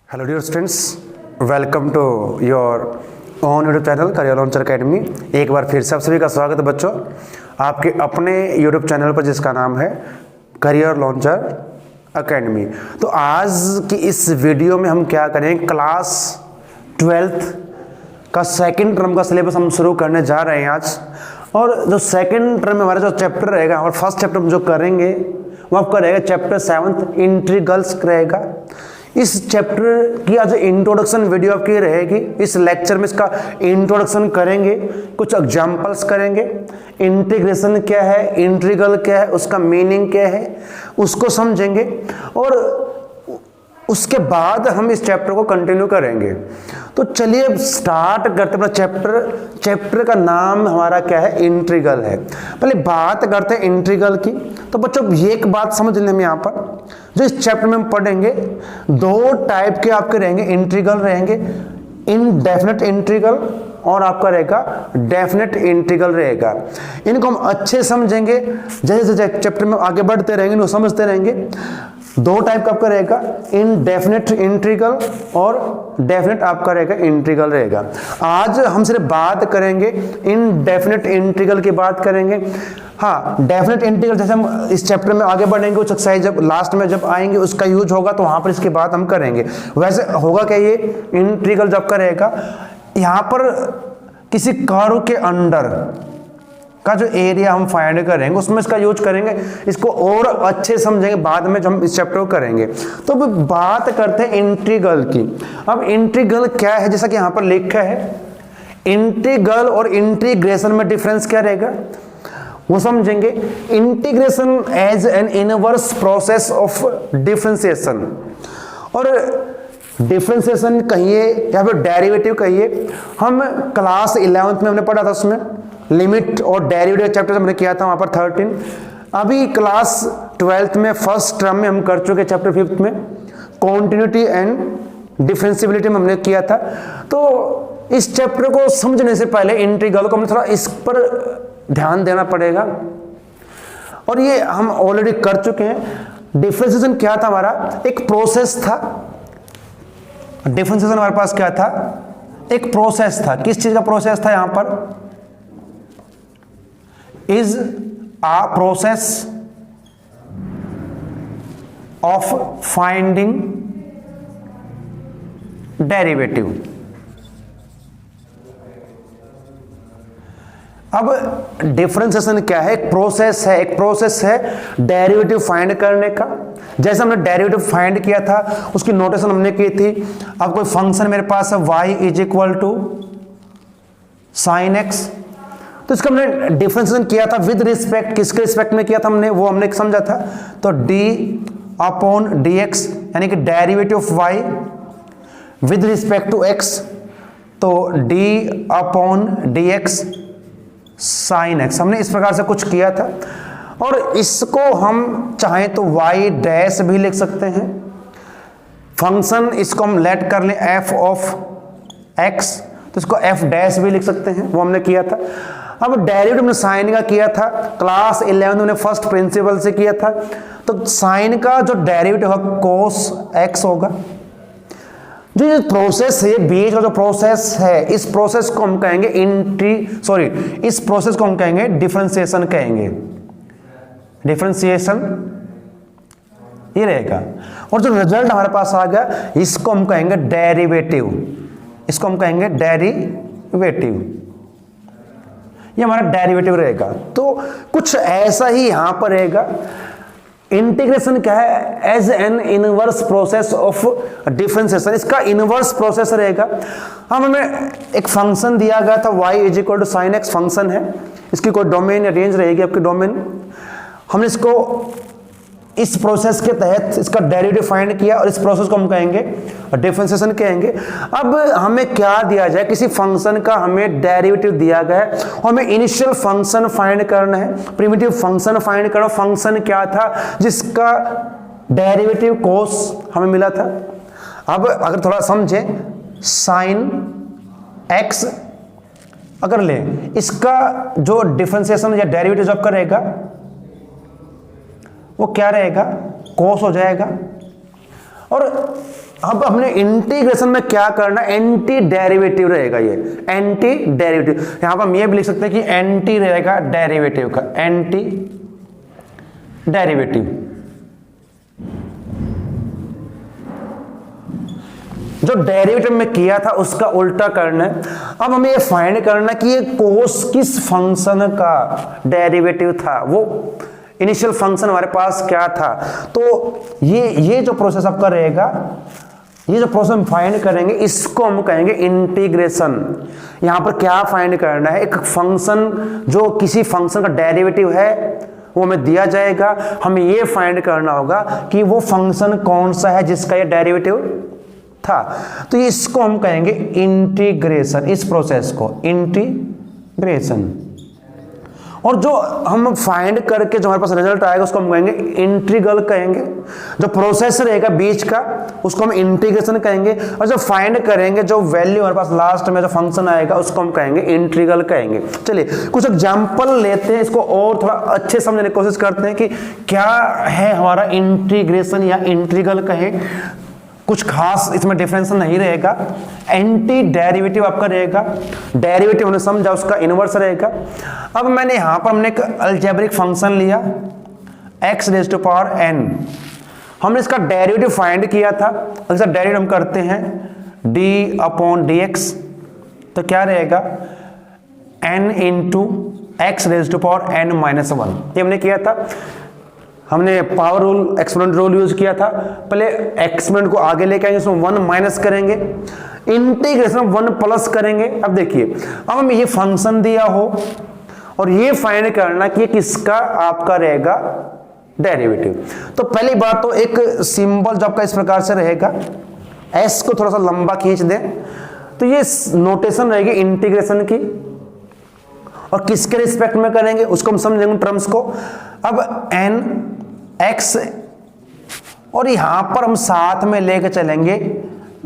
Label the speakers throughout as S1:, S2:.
S1: Hello dear students, welcome to your own YouTube channel career launcher academy. एक बार फिर से आप सभी का स्वागत है बच्चों आपके अपने यूट्यूब चैनल पर जिसका नाम है करियर लॉन्चर अकेडमी। तो आज की इस वीडियो में हम क्या करें, क्लास 12th का सेकंड टर्म का सिलेबस हम शुरू करने जा रहे हैं आज। और जो सेकंड टर्म में हमारा जो चैप्टर रहेगा और फर्स्ट चैप्टर हम जो करेंगे वो आपका रहेगा चैप्टर 7 इंट्रीगल्स रहेगा। इस चैप्टर की आज इंट्रोडक्शन वीडियो आपकी रहेगी। इस लेक्चर में इसका इंट्रोडक्शन करेंगे, कुछ एग्जांपल्स करेंगे, इंटीग्रेशन क्या है, इंट्रीगल क्या है, उसका मीनिंग क्या है, उसको समझेंगे और उसके बाद हम इस चैप्टर को कंटिन्यू करेंगे। तो चलिए अब स्टार्ट करते हैं अपना चैप्टर का नाम हमारा क्या है, इंट्रीगल है। पहले बात करते हैं इंट्रीगल की। तो बच्चों ये एक बात समझ लें, हम यहाँ पर जो इस चैप्टर में हम पढ़ेंगे दो टाइप के आपके रहेंगे इंट्रीगल रहेंगे, इनडेफिनेट इंट्रीगल और आपका रहेगा डेफिनेट इंट्रीगल रहेगा। इनको हम अच्छे समझेंगे, जैसे जैसे चैप्टर में आगे बढ़ते रहेंगे वो समझते रहेंगे। दो टाइप का आपका रहेगा, इनडेफिनेट इंट्रीगल और डेफिनेट आपका रहेगा इंट्रीगल रहेगा। आज हम सिर्फ बात करेंगे इनडेफिनेट इंट्रीगल की बात करेंगे। हाँ, डेफिनेट इंट्रीगल जैसे हम इस चैप्टर में आगे बढ़ेंगे कुछ एक्सरसाइज जब लास्ट में जब आएंगे उसका यूज होगा तो वहां पर इसके बाद हम करेंगे। वैसे होगा क्या, ये इंट्रीगल जब का रहेगा यहाँ पर किसी कर्व के अंडर का जो एरिया हम फाइंड करेंगे उसमें इसका यूज करेंगे। इसको और अच्छे समझेंगे बाद में जब हम इस चैप्टर को करेंगे। तो बात करते हैं इंट्रीगल की। अब इंट्रीगल क्या है, जैसा कि यहाँ पर लिखा है, इंट्रीगल और इंटीग्रेशन में डिफरेंस क्या रहेगा वो समझेंगे। Integration as an inverse process of differentiation, और डिफरेंशिएशन कहिए या फिर डेरिवेटिव कहिए। हम क्लास 11th में हमने पढ़ा था, उसमें लिमिट और डेरिवेटिव चैप्टर हमने किया था वहां पर 13। अभी क्लास 12th में फर्स्ट टर्म में हम कर चुके चैप्टर 5th में कॉन्टिन्यूटी एंड डिफरेंशिएबिलिटी में हमने किया था। तो इस चैप्टर को समझने से पहले इंट्रीगल को हमें थोड़ा इस पर ध्यान देना पड़ेगा, और ये हम ऑलरेडी कर चुके हैं। डिफरेंशिएशन क्या था हमारा, एक प्रोसेस था। डिफरेंशिएशन हमारे पास क्या था, एक प्रोसेस था। किस चीज का प्रोसेस था, यहां पर is a process of finding derivative. अब डिफरेंशिएशन क्या है, एक प्रोसेस है डेरिवेटिव फाइंड करने का। जैसे हमने डेरिवेटिव फाइंड किया था उसकी नोटेशन हमने की थी। अब कोई फंक्शन मेरे पास है y is equal to sine x, तो इसका हमने डिफरेंशिएशन किया था विद रिस्पेक्ट, किसके रिस्पेक्ट में किया था हमने, वो हमने समझा था। तो d अपॉन डी एक्स यानी कि derivative of y with respect to x, तो d upon d x sine x, हमने इस प्रकार से कुछ किया था। और इसको हम चाहें तो y डैश भी लिख सकते हैं। फंक्शन इसको हम लेट कर लें f ऑफ x, तो इसको f डैश भी लिख सकते हैं, वो हमने किया था। अब डेरिवेटिव हमने साइन का किया था, क्लास 11 में फर्स्ट प्रिंसिपल से किया था। तो साइन का जो डेरिवेटिव होगा कोस x होगा। जो ये प्रोसेस है, बीच का जो प्रोसेस है, इस प्रोसेस को हम कहेंगे इस प्रोसेस को हम कहेंगे डिफरेंशिएशन कहेंगे। डिफरेंशिएशन ये रहेगा। और जो रिजल्ट हमारे पास आ गया इसको हम कहेंगे डेरिवेटिव, इसको हम कहेंगे डेरिवेटिव, ये हमारा डेरिवेटिव रहेगा। तो कुछ ऐसा ही यहां पर रहेगा। इंटीग्रेशन क्या है, as an inverse process of differentiation, इसका इनवर्स प्रोसेस रहेगा। हम हमें एक फंक्शन दिया गया था y is equal to sine x, function है, इसकी कोई डोमेन या रेंज रहेगी आपकी डोमेन। हमने इसको इस प्रोसेस के तहत इसका डेरिवेटिव फाइंड किया और इस प्रोसेस को हम कहेंगे डिफरेंशिएशन कहेंगे। अब हमें क्या दिया जाए, किसी फंक्शन का हमें डेरिवेटिव दिया गया है और हमें इनिशियल फंक्शन फाइंड करना है, प्रिमिटिव फंक्शन फाइंड करना। फंक्शन क्या था जिसका डेरिवेटिव कोस हमें मिला था। अब अगर थोड़ा समझे, साइन एक्स अगर ले, इसका जो डिफरेंशिएशन या डेरिवेटिव जब करेगा वो क्या रहेगा, कोस हो जाएगा। और अब हमने इंटीग्रेशन में क्या करना, एंटी डेरिवेटिव रहेगा, ये एंटी डेरिवेटिव। यहां पर हम ये भी लिख सकते हैं कि एंटी रहेगा डेरिवेटिव का, एंटी डेरिवेटिव। जो डेरिवेटिव में किया था उसका उल्टा करना है। अब हमें ये फाइंड करना कि ये कोस किस फंक्शन का डेरिवेटिव था, वो इनिशियल फंक्शन हमारे पास क्या था। तो ये जो प्रोसेस आपका रहेगा, ये जो प्रोसेस हम फाइंड करेंगे इसको हम कहेंगे इंटीग्रेशन। यहां पर क्या फाइंड करना है, एक फंक्शन जो किसी फंक्शन का डेरिवेटिव है वो हमें दिया जाएगा, हमें ये फाइंड करना होगा कि वो फंक्शन कौन सा है जिसका ये डेरिवेटिव था। तो इसको हम कहेंगे इंटीग्रेशन, इस प्रोसेस को इंटीग्रेशन। और जो हम फाइंड करके जो हमारे पास रिजल्ट आएगा उसको हम कहेंगे इंटीग्रल कहेंगे। जो प्रोसेस रहेगा बीच का उसको हम इंटीग्रेशन कहेंगे, और जो फाइंड करेंगे जो वैल्यू हमारे पास लास्ट में जो फंक्शन आएगा उसको हम कहेंगे इंटीग्रल कहेंगे। चलिए कुछ एग्जांपल लेते हैं, इसको और थोड़ा अच्छे समझने की कोशिश करते हैं कि क्या है हमारा इंटीग्रेशन या इंटीग्रल कहें। कुछ खास इसमें डिफरेंस नहीं रहेगा। एंटी डेरिवेटिव आपका रहेगा, डेरिवेटिव हमने समझा उसका इनवर्स रहेगा। अब मैंने यहां पर हमने एक अलजेब्रिक फंक्शन लिया x raise to power n, हमने इसका डेरिवेटिव फाइंड किया था। इसका डेरिवेटिव हम करते हैं d अपॉन dx, तो क्या रहेगा n into x raise to power n minus 1। ये हमने किया था, हमने power rule exponent rule use किया था। पहले एक्सपोनेंट को आगे लेके आएंगे, उसमें 1 माइनस करेंगे, इंटीग्रेशन 1 प्लस करेंगे। अब देखिए, अब हमें ये फंक्शन दिया हो और ये फाइंड करना कि किसका आपका रहेगा डेरिवेटिव। तो पहली बात तो एक सिंबल जो आपका इस प्रकार से रहेगा, s को थोड़ा सा लंबा खींच दें, तो ये नोटेशन रहेगी इंटीग्रेशन की, और किसके रिस्पेक्ट में करेंगे उसको हम समझेंगे टर्म्स को। अब n x, और यहां पर हम साथ में लेके चलेंगे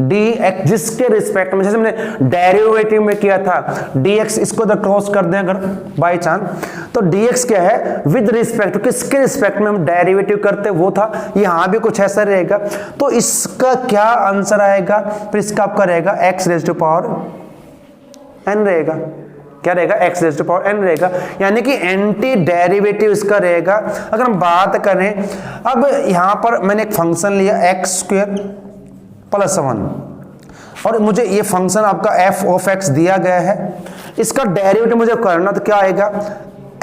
S1: dx, जिसके रिस्पेक्ट में, जैसे हमने डेरिवेटिव में किया था dx, इसको तो क्रॉस कर दें अगर बाय चांस, तो dx क्या है विद रिस्पेक्ट, किसके रिस्पेक्ट में हम डेरिवेटिव करते वो था। यहां भी कुछ ऐसा रहेगा। तो इसका क्या आंसर आएगा, फिर इसका आपका रहेगा x raise to power n रहेगा। क्या रहेगा x raise to power n रहेगा, यानी कि एंटी डेरिवेटिव इसका रहेगा। अगर हम बात करें, अब यहां पर मैंने एक फंक्शन लिया x स्क्वायर प्लस 1, और मुझे ये फंक्शन आपका f ऑफ x दिया गया है, इसका डेरिवेटिव मुझे करना, तो क्या आएगा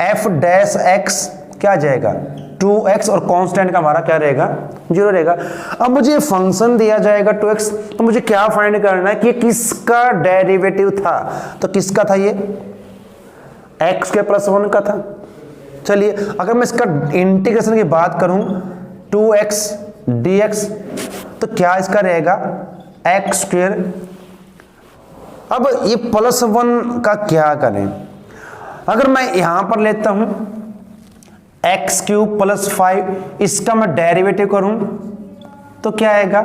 S1: f डैश x, क्या आ जाएगा 2x, और कांस्टेंट का हमारा क्या रहेगा 0 रहेगा। अब मुझे ये फंक्शन दिया जाएगा 2x, तो मुझे क्या फाइंड करना है कि किसका डेरिवेटिव था। तो किसका था, ये x के प्लस 1 का था। चलिए अगर मैं इसका इंटीग्रेशन की बात करूं 2x dx, तो क्या इसका रहेगा x स्क्वायर। अब ये प्लस 1 का क्या करें, अगर मैं यहां पर लेता हूं एक्स क्यूब प्लस 5, इसका मैं डेरिवेटिव करूं तो क्या आएगा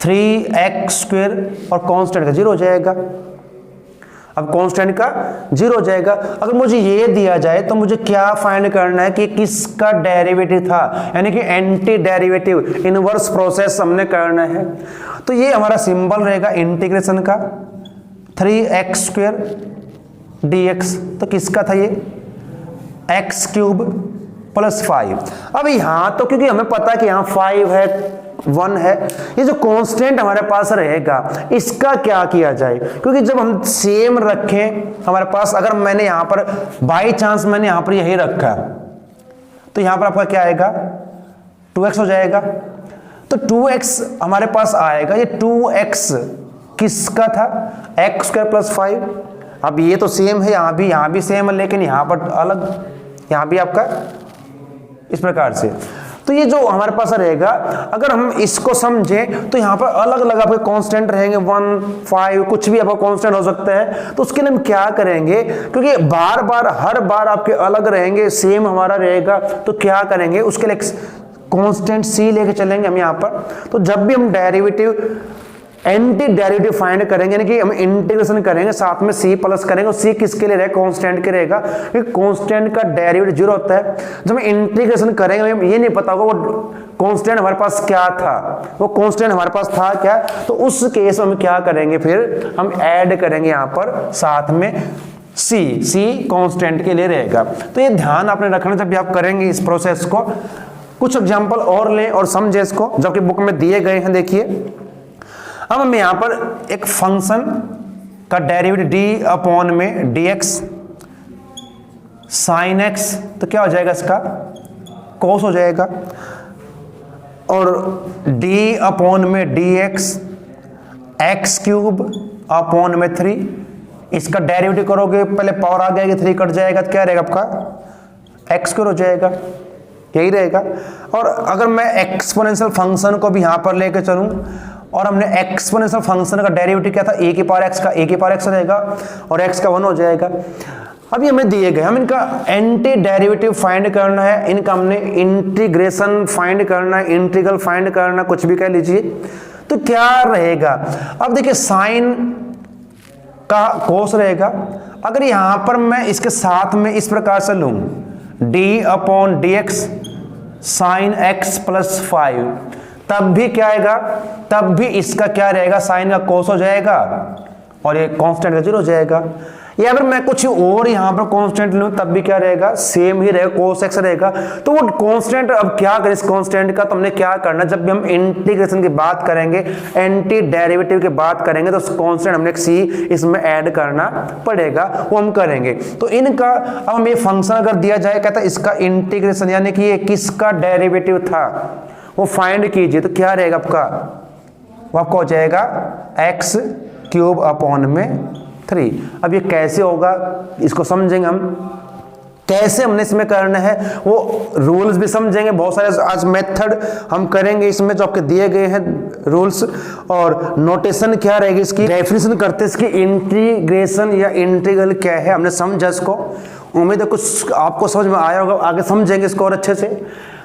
S1: 3x स्क्वायर, और कांस्टेंट का 0 हो जाएगा। अब कांस्टेंट का 0 हो जाएगा। अगर मुझे ये दिया जाए तो मुझे क्या फाइंड करना है कि किसका डेरिवेटिव था, यानी कि एंटी डेरिवेटिव, इनवर्स प्रोसेस हमने करना है। तो ये हमारा सिंबल रहेगा इंटीग्रेशन का 3x स्क्वायर dx, तो किसका था ये x क्यूब प्लस 5। अब यहां तो क्योंकि हमें पता है कि यहां 5 है 1 है, ये जो कांस्टेंट हमारे पास रहेगा इसका क्या किया जाए, क्योंकि जब हम सेम रखें हमारे पास, अगर मैंने यहां पर बाई चांस मैंने यहां पर यही रखा तो यहां पर आपका क्या आएगा 2x हो जाएगा। तो 2x हमारे पास आएगा, ये 2x किसका था x स्क्वायर प्लस 5। अब ये तो सेम है, यहां भी सेम है, लेकिन यहां पर अलग, यहां भी आपका इस प्रकार से। तो ये जो हमारे पास रहेगा, अगर हम इसको समझें तो यहां पर अलग अलग आपके कांस्टेंट रहेंगे, 1 5 कुछ भी आपका कांस्टेंट हो सकता है। तो उसके लिए हम क्या करेंगे, क्योंकि बार बार हर बार आपके अलग रहेंगे, सेम हमारा रहेगा, तो क्या करेंगे उसके लिए कांस्टेंट c लेके चलेंगे हम यहां पर। तो जब भी हम डेरिवेटिव एंटी डेरिवेटिव फाइंड करेंगे, यानी कि हम इंटीग्रेशन करेंगे, साथ में c प्लस करेंगे, और c किसके लिए रहेगा, कांस्टेंट के रहेगा, क्योंकि कांस्टेंट का डेरिवेटिव 0 होता है। जब हम इंटीग्रेशन करेंगे हमें ये नहीं पता होगा वो कांस्टेंट हमारे पास क्या था, वो कांस्टेंट हमारे पास था क्या, तो उस केस में हम क्या करेंगे, फिर हम ऐड करेंगे यहाँ पर साथ में c कांस्टेंट के लिए रहेगा। तो ये ध्यान आपने रखना जब भी आप करेंगे इस प्रोसेस को। कुछ एग्जांपल और लें और समझे इसको, जो कि बुक में दिए गए हैं। देखिए अब हम यहाँ पर एक फंक्शन का डेरिवेटिव d अपॉन में dx sin x, तो क्या हो जाएगा, इसका cos हो जाएगा, और d अपॉन में dx x क्यूब अपॉन में 3, इसका डेरिवेटिव करोगे पहले पावर आ गया, 3 कट जाएगा, तो क्या रहेगा आपका x क्यूब हो जाएगा, यही रहेगा। और अगर मैं एक्सपोनेंशियल फंक्शन को भी यहाँ पर लेके चलूँ, और हमने एक्सपोनेंशियल फंक्शन का डेरिवेटिव क्या था, a की पावर x का a की पावर x रहेगा, और x का 1 हो जाएगा। अब ये हमें दिए गए, हम इनका एंटी डेरिवेटिव फाइंड करना है, इनका हमने इंटीग्रेशन फाइंड करना है, इंटीग्रल फाइंड करना, कुछ भी कह लीजिए। तो क्या रहेगा, अब देखिए साइन का कोस रहेगा। अगर यहां पर मैं इसके साथ में इस प्रकार से लूं d upon dx sine x plus 5, तब भी क्या आएगा, तब भी इसका क्या रहेगा, साइन का कोस हो जाएगा और ये कांस्टेंट का 0 हो जाएगा। या अगर मैं कुछ और यहां पर कांस्टेंट लूं तब भी क्या रहेगा, सेम ही रहेगा, कोस x रहेगा। तो वो कांस्टेंट, अब क्या करें इस कांस्टेंट का, तो हमने क्या करना, जब भी हम इंटीग्रेशन की बात करेंगे, एंटी डेरिवेटिव की बात करेंगे, तो कांस्टेंट हमने c इसमें ऐड करना पड़ेगा, वो हम करेंगे। तो इनका अब हम ये फंक्शन अगर दिया जाए, कहता है इसका इंटीग्रेशन, यानी कि ये किसका डेरिवेटिव था वो फाइंड कीजिए, तो क्या रहेगा आपका, वो आपका हो जाएगा x क्यूब अपॉन में 3। अब ये कैसे होगा इसको समझेंगे हम, कैसे हमने इसमें करना है, वो रूल्स भी समझेंगे, बहुत सारे आज मेथड हम करेंगे इसमें जो आपके दिए गए हैं रूल्स, और नोटेशन क्या रहेगी इसकी, डेफिनेशन करते इसकी इंटीग्रेशन या इंटीग्रल क्या है, हमने समझा इसको। उम्मीद है कुछ आपको समझ में आया होगा, आगे समझेंगे इसको और अच्छे से।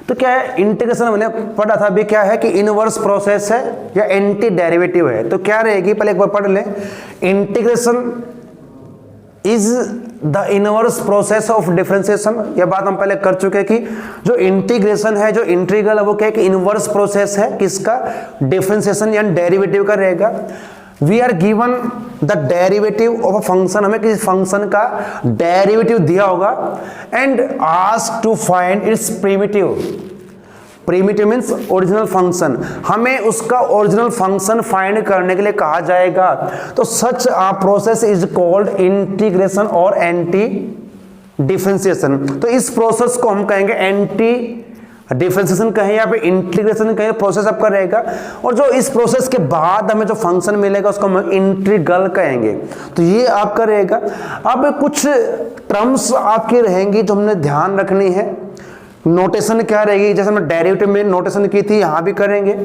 S1: तो क्या है, इंटीग्रेशन हमने पढ़ा था अभी, क्या है कि इनवर्स प्रोसेस है या एंटी डेरिवेटिव है। तो क्या रहेगी, पहले एक बार पढ़ लें, integration is the inverse process of differentiation. यह बात हम पहले कर चुके हैं कि जो इंटीग्रेशन है, जो इंटीग्रल है, वो क्या है कि इनवर्स प्रोसेस है किसका, डिफरेंशिएशन या डेरिवेटिव का रहेगा। We are given the derivative of a function, हमें किसी फंक्शन का डेरिवेटिव दिया होगा, and ask to find its primitive. Primitive means original function, हमें उसका ओरिजिनल फंक्शन फाइंड करने के लिए कहा जाएगा। तो such a process is called integration or anti differentiation. तो इस प्रोसेस को हम कहेंगे एंटी डिफरेंशिएशन कहें या फिर इंटीग्रेशन कहें, प्रोसेस आपका रहेगा। और जो इस प्रोसेस के बाद हमें जो फंक्शन मिलेगा उसको हम इंटीग्रल कहेंगे। तो ये आपका रहेगा। अब कुछ टर्म्स आपकी रहेंगी जो हमने ध्यान रखनी है। नोटेशन क्या रहेगी, जैसे हमने डेरिवेटिव में नोटेशन की थी, यहां भी करेंगे।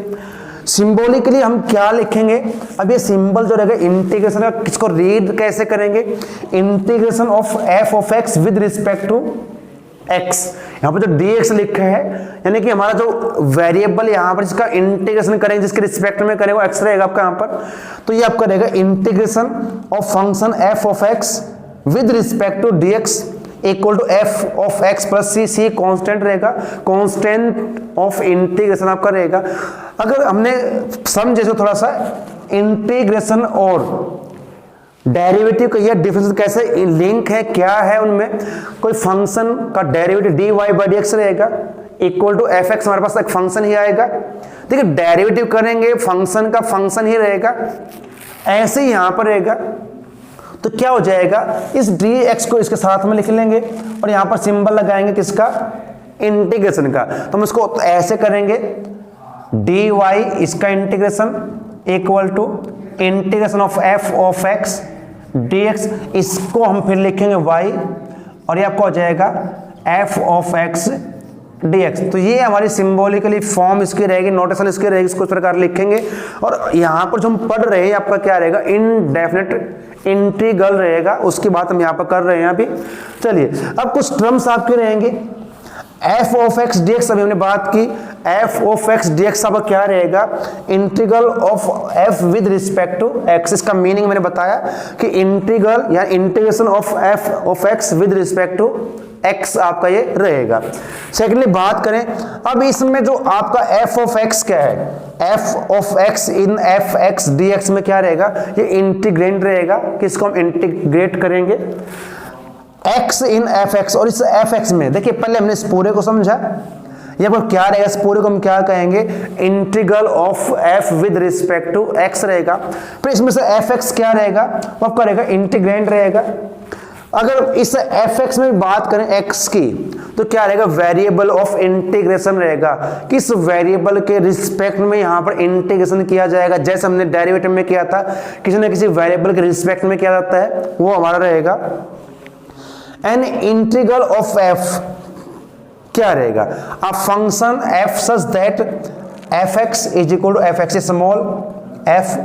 S1: सिंबॉलिकली हम क्या लिखेंगे, अब ये सिंबल जो रहेगा इंटीग्रेशन का, किसको रीड कैसे करेंगे, integration of f of x with respect to x। यहाँ पर जो dx लिखा है, यानी कि हमारा जो वेरिएबल यहाँ पर जिसका इंटीग्रेशन करेंगे, जिसके रिस्पेक्ट में करेंगे, वो x रहेगा आपका यहाँ पर। तो ये आपका रहेगा integration of function f of x with respect to dx equal to f of x plus c। c constant रहेगा, कांस्टेंट ऑफ इंटीग्रेशन आपका रहेगा। अगर हमने समझे तो थोड़ा सा इंटीग्रेशन और डेरिवेटिव का ये डिफरेंस कैसे लिंक है, क्या है उनमें, कोई फंक्शन का डेरिवेटिव dy बाई dx रहेगा इक्वल टू fx, हमारे पास एक फंक्शन ही आएगा। देखिए डेरिवेटिव करेंगे फंक्शन का, फंक्शन ही रहेगा, ऐसे ही यहां पर रहेगा। तो क्या हो जाएगा, इस dx को इसके साथ में लिख लेंगे और यहां पर सिंबल लगाएंगे किसका, इंटीग्रेशन का। तो हम इसको ऐसे करेंगे, dy इसका integration equal to integration of f of x dx, इसको हम फिर लिखेंगे y, और ये आपको हो जाएगा f ऑफ x dx। तो ये हमारी सिंबॉलिकली फॉर्म इसकी रहेगी, नोटेशन इसकी रहेगी, इसको इस प्रकार लिखेंगे। और यहाँ पर जो हम पढ़ रहे हैं आपका क्या रहेगा, इनडेफिनेट इंटीग्रल रहेगा, उसकी बात हम यहाँ पर कर रहे हैं अभी। चलिए अब कुछ टर्म्स आपके रहेंगे, f ऑफ x dx अभी हमने बात की, f of x d x अब क्या रहेगा, integral of f with respect to x. इसका मीनिंग मैंने बताया कि इंटीग्रल या integration of f of x with respect to x आपका ये रहेगा। सेकेंडली बात करें अब इसमें जो आपका एफ ऑफ एक्स क्या है, F of x in F x d x में क्या रहेगा, ये इंटीग्रेंड रहेगा, किसको हम इंटीग्रेट करेंगे, एक्स इन एफ एक्स। और इस एफ एक्स में देखिए पहले हमने इस पूरे को समझा, ये पर क्या रहेगा, इस पूरे को हम क्या कहेंगे, integral of f with respect to x रहेगा। फिर इसमें से एफ एक्स क्या रहेगा, वो आपका रहेगा इंटीग्रेंड रहेगा। अगर इस एफ एक्स में बात करें एक्स की तो क्या रहेगा, वेरिएबल ऑफ इंटीग्रेशन रहेगा, किस वेरिएबल के रिस्पेक्ट में यहां पर इंटीग्रेशन किया जाएगा, जैसे हमने डेरिवेटिव में किया था किसी न किसी वेरिएबल के रिस्पेक्ट में किया जाता है, वो हमारा रहेगा। एन इंटीग्रल ऑफ एफ क्या रहेगा, a function f such that f x is equal to f x, small f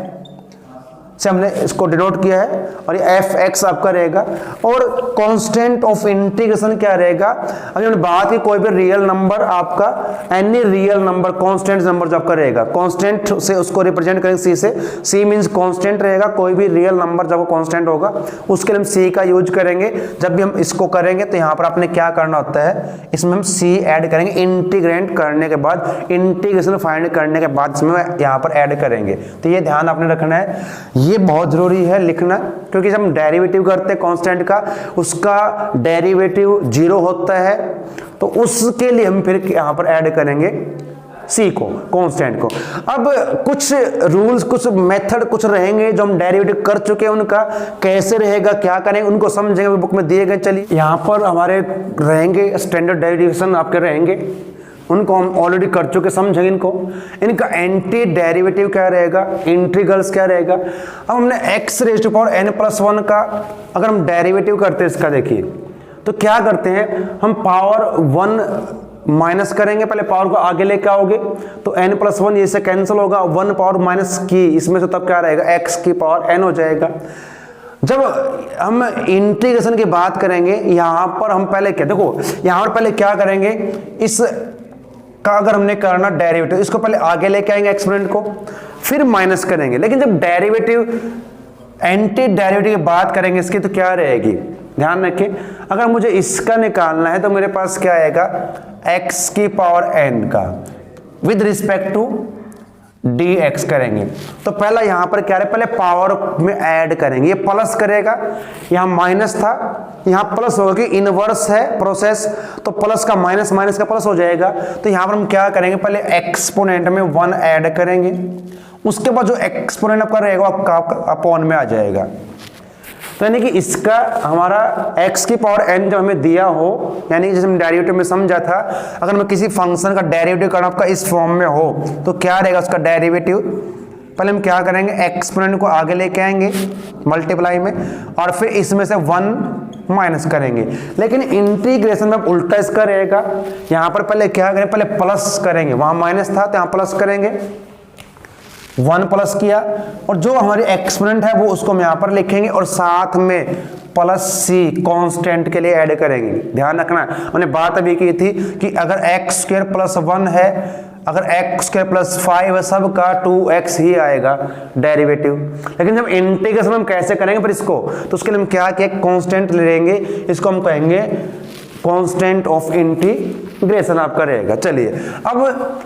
S1: से हमने इसको डिनोट किया है, और ये एफ एक्स आपका रहेगा। और कांस्टेंट ऑफ इंटीग्रेशन क्या रहेगा, अभी हमने बात की कोई भी रियल नंबर आपका, any real number constant number जो आपका रहेगा, कांस्टेंट से उसको रिप्रेजेंट करेंगे सी से, सी मींस कांस्टेंट रहेगा, कोई भी रियल नंबर जब वो कांस्टेंट होगा उसके लिए हम सी का यूज करेंगे। जब भी हम इसको करेंगे तो यहाँ पर आपने क्या करना होता है, इसमें हम सी ऐड करेंगे, इंटीग्रेट करने के बाद, इंटीग्रेशन फाइंड करने के बाद इसमें यहाँ पर ऐड करेंगे। तो ये ध्यान आपने रखना है, ये बहुत जरूरी है लिखना, क्योंकि जब हम डेरिवेटिव करते हैं कांस्टेंट का, उसका डेरिवेटिव 0 होता है, तो उसके लिए हम फिर यहां पर ऐड करेंगे सी को, कांस्टेंट को। अब कुछ रूल्स, कुछ मेथड कुछ रहेंगे जो हम डेरिवेटिव कर चुके हैं, उनका कैसे रहेगा, क्या करेंगे, उनको समझेंगे, बुक में दिए गए। चलिए यहां पर हमारे रहेंगे स्टैंडर्ड डेरिवेशन आपके रहेंगे, उनको हम ऑलरेडी कर चुके, समझेंगे इनको। इनका एंटी डेरिवेटिव क्या रहेगा, इंटीग्रल्स क्या रहेगा। अब हमने x raise to power n+1 का अगर हम डेरिवेटिव करते हैं इसका, देखिए तो क्या करते हैं, हम पावर 1 माइनस करेंगे, पहले पावर को आगे लेके आओगे तो n+1 ये से कैंसिल होगा, 1 पावर माइनस की इसमें से तब क्या रहेगा, x की पावर n हो जाएगा। जब हम इंटीग्रेशन की बात करेंगे, यहां पर हम पहले क्या, देखो यहां पर पहले क्या करेंगे, इस का अगर हमने करना डेरिवेटिव, इसको पहले आगे लेके आएंगे एक्सपोनेंट को, फिर माइनस करेंगे। लेकिन जब डेरिवेटिव, एंटी डेरिवेटिव की बात करेंगे इसकी, तो क्या रहेगी, ध्यान रखें, अगर मुझे इसका निकालना है तो मेरे पास क्या आएगा, x की पावर n का विद रिस्पेक्ट टू dx करेंगे। तो पहला यहां पर क्या है, पहले पावर में ऐड करेंगे, ये प्लस करेगा, यहां माइनस था, यहां प्लस होगा, कि इनवर्स है प्रोसेस, तो प्लस का माइनस, माइनस का प्लस हो जाएगा। तो यहां पर हम क्या करेंगे, पहले एक्सपोनेंट में 1 ऐड करेंगे, उसके बाद जो एक्सपोनेंट आपका रहेगा आपका अपॉन में आ जाएगा। तो यानी कि इसका हमारा x की पावर n जब हमें दिया हो, यानी जैसे हम डेरिवेटिव में समझा था, अगर मैं किसी फंक्शन का डेरिवेटिव करना आपका इस फॉर्म में हो तो क्या रहेगा उसका डेरिवेटिव, पहले हम क्या करेंगे, एक्सपोनेंट को आगे लेके आएंगे मल्टीप्लाई में, और फिर इसमें से 1 माइनस करेंगे। लेकिन इंटीग्रेशन में उल्टा इसका रहेगा, यहाँ पर पहले क्या करें, पहले प्लस करेंगे, वहाँ माइनस था तो यहाँ प्लस करेंगे, 1 प्लस किया, और जो हमारी एक्सपोनेंट है वो उसको हम यहाँ पर लिखेंगे, और साथ में प्लस सी कांस्टेंट के लिए ऐड करेंगे। ध्यान रखना, हमने बात अभी की थी कि अगर x² + 1 है, अगर x² + 5 है, सब का 2x ही आएगा डेरिवेटिव। लेकिन जब इंटीग्रेशन हम कैसे करेंगे फिर इसको, तो उसके लिए हम क्या किया, कांस्टेंट लेंगे, इसको हम कहेंगे कांस्टेंट ऑफ इंटीग्रेशन आपका रहेगा। चलिए अब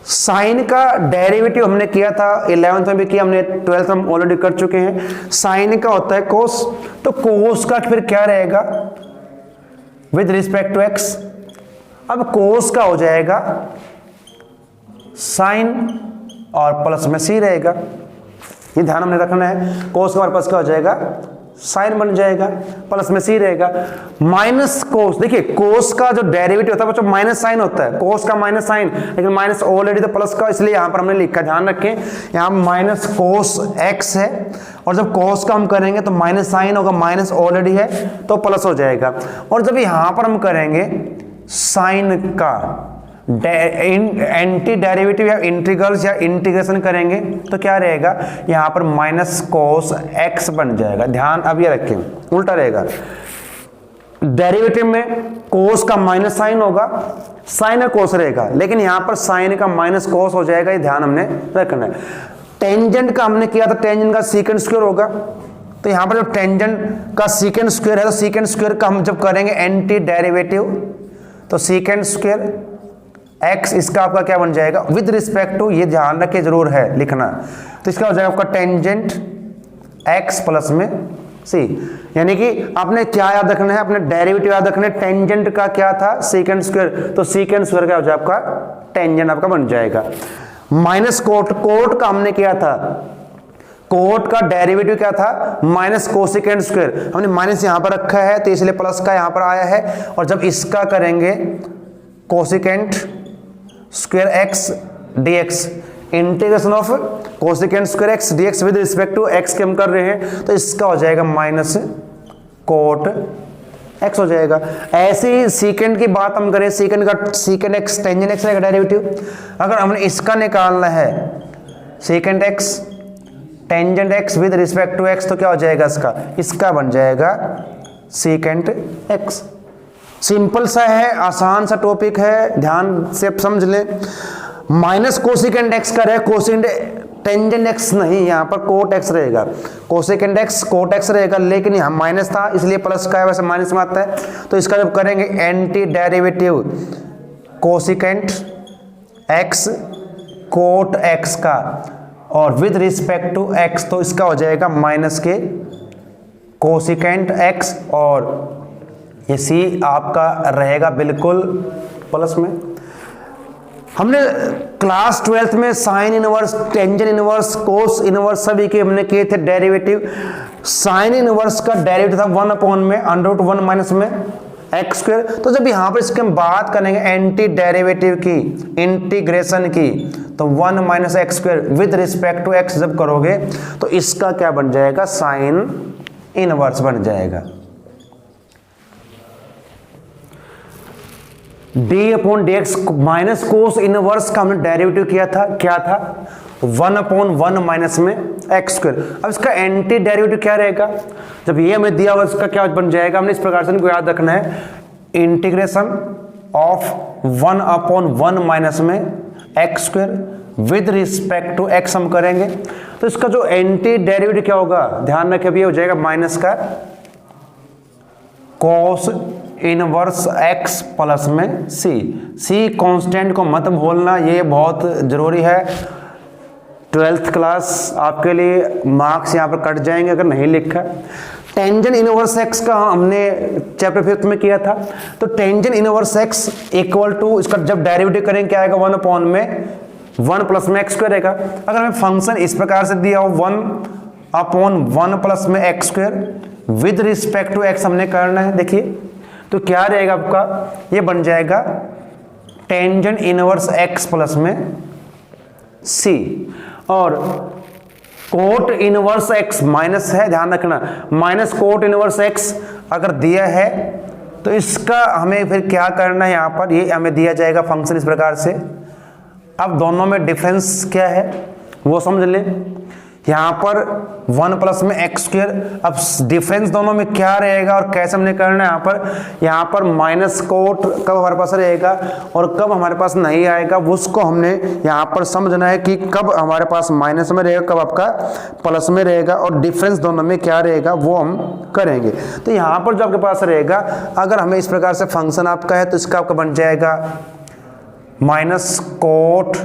S1: साइन का डेरिवेटिव हमने किया था 11th में भी किया, हमने 12th में ऑलरेडी कर चुके हैं। साइन का होता है कोस, तो कोस का फिर क्या रहेगा, विद रिस्पेक्ट टू एक्स। अब कोस का हो जाएगा साइन और प्लस में सी रहेगा, ये ध्यान हमने रखना है। कोस का प्लस का हो जाएगा साइन बन जाएगा, प्लस में सी रहेगा। माइनस कोस, देखिए कोस का जो डेरिवेटिव होता है बच्चों माइनस साइन होता है, कोस का माइनस साइन, लेकिन माइनस ऑलरेडी तो प्लस का, इसलिए यहां पर हमने लिखा, ध्यान रखें यहां माइनस कोस एक्स है, और जब कोस का हम करेंगे तो माइनस साइन होगा, माइनस ऑलरेडी है तो प्लस हो जाएगा। और जब यहां पर हम करेंगे साइन का एंटी डेरिवेटिव या इंटीग्रल्स या इंटीग्रेशन करेंगे तो क्या रहेगा, यहां पर माइनस कोस एक्स बन जाएगा। ध्यान अब ये रखें, उल्टा रहेगा, डेरिवेटिव में कोस का माइनस साइन होगा, साइन और कोस रहेगा, लेकिन यहां पर साइन का माइनस कोस हो जाएगा, ये ध्यान हमने रखना है। टेंजेंट का हमने किया था, टेंजेंट का सीकेंड स्क्वायर होगा, तो यहां पर जब टेंजेंट का सीकेंड स्क्वायर है तो सीकेंड स्क्वायर का हम जब करेंगे एंटी डेरिवेटिव, तो सीकेंड स्क्वायर एक्स इसका आपका क्या बन जाएगा विद रिस्पेक्ट टू, ये ध्यान रखे जरूर है लिखना, तो इसका हो जाएगा आपका टेंजेंट एक्स प्लस में सी, यानी कि आपने क्या याद रखना है, अपने डेरिवेटिव याद रखना है। टेंजेंट का क्या था सीकेंड स्क्वायर, तो सीकेंड स्क्वायर क्या हो जाएगा आपका टेंजेंट आपका बन जाएगा। माइनस कोट, कोट का हमने किया था, कोट का डेरिवेटिव क्या था माइनस कोसेकेंड स्क्वायर, हमने माइनस यहां पर रखा है तो इसलिए प्लस का यहां पर आया है, और जब इसका करेंगे cosecant square x dx, integration of cosecant square x dx with respect to x के हम कर रहे हैं, तो इसका हो जाएगा माइनस कोट एक्स हो जाएगा। ऐसे ही सीकेंड की बात हम करें, सीकेंड का सीकेंड एक्स टेंजेंट एक्स रहेगा डेरिवेटिव, अगर हमने इसका निकालना है secant x tangent x with respect to x, तो क्या हो जाएगा इसका बन जाएगा सीकेंड एक्स। सिंपल सा है, आसान सा टॉपिक है, ध्यान से समझ लें। माइनस कोसेकेंड एक्स का रहे, कोसेकेंड टेंजेंट एक्स नहीं, यहाँ पर कोट एक्स रहेगा, कोसेकेंड एक्स कोट एक्स रहेगा, लेकिन यहाँ माइनस था इसलिए प्लस का है, वैसे माइनस में आता है, तो इसका जब करेंगे anti derivative cosecant x cot x का और विद रिस्पेक्ट टू एक्स, तो इसका हो जाएगा माइनस के कोसेकेंड एक्स, और ये सी आपका रहेगा बिल्कुल प्लस में। हमने क्लास 12th में sine inverse, tangent inverse, cos inverse सभी के हमने किए थे डेरिवेटिव। साइन इनवर्स का डेरिवेटिव था 1 अपॉन में अंडर रूट 1 माइनस में एक्स स्क्वायर, तो जब यहाँ पर इसके हम बात करेंगे एंटी डेरिवेटिव की, इंटीग्रेशन की, तो 1 minus x square with respect to x जब करोगे तो इसका क्या बन जाएगा साइन इनवर्स बन जाएगा। D upon d x minus cos inverse का हमने डेरिवेटिव किया था, क्या था 1 अपॉन 1 माइनस में एक्स स्क्वायर। अब इसका एंटी डेरिवेटिव क्या रहेगा, जब ये हमें दिया हुआ इसका क्या बन जाएगा, हमने इस प्रकार से इनको याद रखना है, इंटीग्रेशन ऑफ 1 अपॉन 1 माइनस में x square with respect to x हम करेंगे, तो इसका जो एंटी डेरिवेटिव क्या होगा ध्यान रखें, अभी हो जाएगा माइनस का कॉस इनवर्स एक्स प्लस में सी। सी कांस्टेंट को मत भूलना, ये बहुत जरूरी है, 12th क्लास आपके लिए मार्क्स यहाँ पर कट जाएंगे अगर नहीं लिखा। टेंजेंट इनवर्स एक्स का हमने चैप्टर 5th में किया था, तो tangent inverse x equal to, इसका जब डेरिवेटिव करेंगे क्या आएगा 1 अपॉन में 1 प्लस में एक्स स्क्वायर रहेगा। अगर हमें फंक्शन इस प्रकार से दिया हो 1 अपॉन 1 प्लस में x square with respect to x हमने करना है, देखिए तो क्या रहेगा आपका, ये बन जाएगा टेंजेंट इनवर्स एक्स प्लस में सी, और कोट इनवर्स एक्स माइनस है, ध्यान रखना माइनस कोट इनवर्स एक्स अगर दिया है तो इसका हमें फिर क्या करना है, यहाँ पर ये हमें दिया जाएगा फंक्शन इस प्रकार से। अब दोनों में डिफरेंस क्या है वो समझ लें, यहाँ पर 1 प्लस में एक्स स्क्वायर, अब डिफरेंस दोनों में क्या रहेगा और कैसे हमने करना है, यहाँ पर माइनस कोट कब हमारे पास रहेगा और कब हमारे पास नहीं आएगा, उसको हमने यहाँ पर समझना है कि कब हमारे पास माइनस में रहेगा, कब आपका प्लस में रहेगा, और डिफरेंस दोनों में क्या रहेगा वो हम करेंगे। तो यहाँ पर जो आपके पास रहेगा, अगर हमें इस प्रकार से फंक्शन आपका है तो इसका आपका बन जाएगा minus cot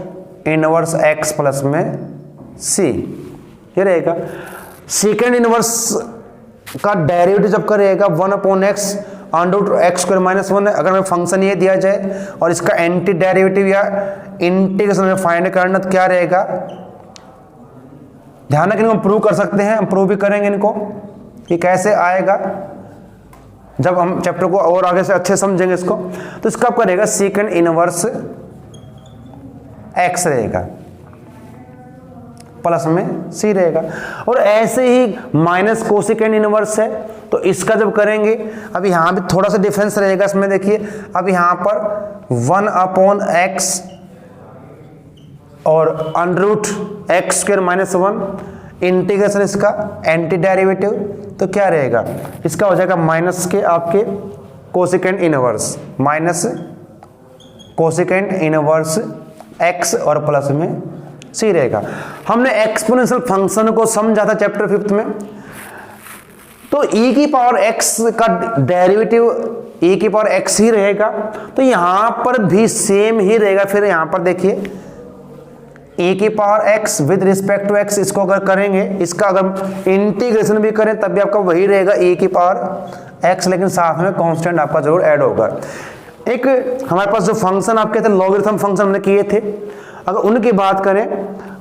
S1: inverse x plus में सी, ये रहेगा। सेकेंड इनवर्स का डेरिवेटिव जब करेगा 1 upon x under root x square minus 1 है, अगर हमें फंक्शन ये दिया जाए और इसका एंटी डेरिवेटिव या इंटीग्रेशन में फाइंड करना तो क्या रहेगा, ध्यान रखिए हम प्रूव कर सकते हैं, हम प्रूव भी करेंगे इनको कि कैसे आएगा जब हम चैप्टर को और आगे से अच्छे समझेंगे इसको। तो इसका आपका रहेगा सेकेंड इनवर्स एक्स रहेगा प्लस में सी रहेगा, और ऐसे ही माइनस कोसेकेंड इनवर्स है तो इसका जब करेंगे, अब यहाँ भी थोड़ा सा डिफरेंस रहेगा इसमें, देखिए अब यहाँ पर 1 अपॉन एक्स और under root x square minus 1 integration इसका एंटी डेरिवेटिव, तो क्या रहेगा इसका हो जाएगा माइनस के आपके cosecant inverse minus cosecant inverse x और प्लस में c रहेगा। हमने एक्सपोनेंशियल फंक्शन को समझा था चैप्टर 5 में, तो e की पावर x का डेरिवेटिव e की पावर x ही रहेगा, तो यहां पर भी सेम ही रहेगा। फिर यहां पर देखिए e की power x with respect to x, इसको अगर करेंगे, इसका अगर इंटीग्रेशन भी करें तब भी आपका वही रहेगा e की पावर x, लेकिन साथ में कांस्टेंट आपका जरूर ऐड होगा। एक हमारे पास जो फंक्शन आपके थे लॉगरिथम फंक्शन हमने किए थे, अगर उनकी बात करें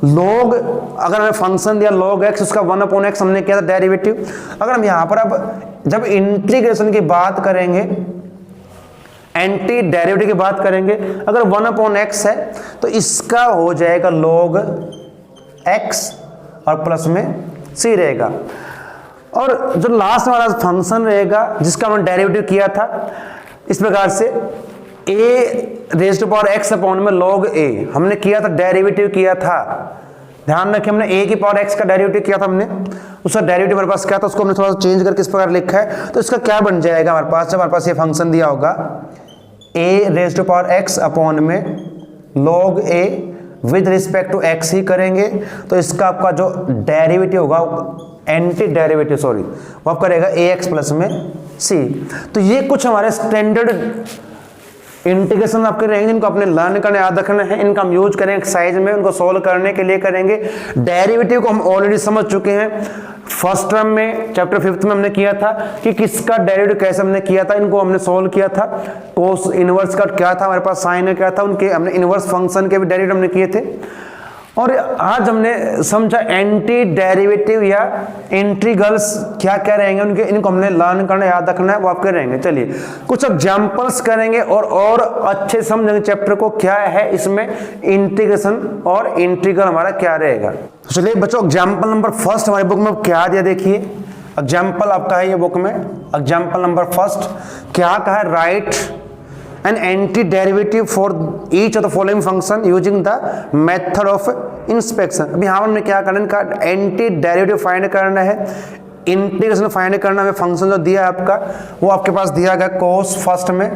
S1: लॉग, अगर हमें फंक्शन दिया log x, उसका 1/x हमने किया था डेरिवेटिव। अगर हम यहाँ पर अब जब इंटीग्रेशन की बात करेंगे, एंटी डेरिवेटिव की बात करेंगे, अगर 1/x है तो इसका हो जाएगा log x और प्लस में c रहेगा। और जो लास्ट वाला फंक्शन रहेगा जिसका हमने डेरिवेटिव किया था इस प्रकार से a raise to power x upon में log a हमने किया था, डेरिवेटिव किया था। ध्यान रखें हमने a की पावर x का डेरिवेटिव किया था, हमने उसका डेरिवेटिव हमारे पास क्या था, उसको हमने थोड़ा सा चेंज करके इस प्रकार लिखा है। तो इसका क्या बन जाएगा हमारे पास, जब हमारे पास ये फंक्शन दिया होगा a raise to power x upon में log a with respect to x ही करेंगे, तो इसका आपका जो डेरिवेटिव होगा, एंटी डेरिवेटिव सॉरी, वो आप करेगा ax प्लस में c। तो ये कुछ हमारे स्टैंडर्ड इंटीग्रेशन आपके रहेंगे जिनको आपने लर्न करना, याद रखना है। इनका हम यूज करेंगे एक्सरसाइज में, उनको सोल्व करने के लिए करेंगे। डेरिवेटिव को हम ऑलरेडी समझ चुके हैं, फर्स्ट टर्म में चैप्टर 5 में हमने किया था कि किसका डेरिवेटिव कैसे हमने किया था, इनको हमने सोल्व किया था। कोस इनवर्स का क्या था हमारे पास, साइन क्या था, उनके हमने इनवर्स फंक्शन के भी डेरिवेटिव हमने किए थे। और आज हमने समझा एंटी डेरिवेटिव या इंटीग्रल्स क्या क्या रहेंगे उनके, इनको हमने लर्न करना, याद रखना है, वो आपके रहेंगे। चलिए कुछ एग्जांपल्स करेंगे और अच्छे समझेंगे चैप्टर को, क्या है इसमें इंटीग्रेशन और इंटीग्रल हमारा क्या रहेगा। चलिए बच्चों एग्जांपल नंबर फर्स्ट हमारी बुक में क्या दिया, देखिए एग्जांपल आपका है ये बुक में। एग्जांपल नंबर फर्स्ट क्या कहा है, right an antiderivative for each of the following function using the method of inspection। अभी यहाँ हमने क्या करना है, इनका एंटी डेरिवेटिव फाइंड करना है, इंटीग्रेशन फाइंड करना है। फंक्शन जो दिया है आपका वो आपके पास दिया गया cos, फर्स्ट में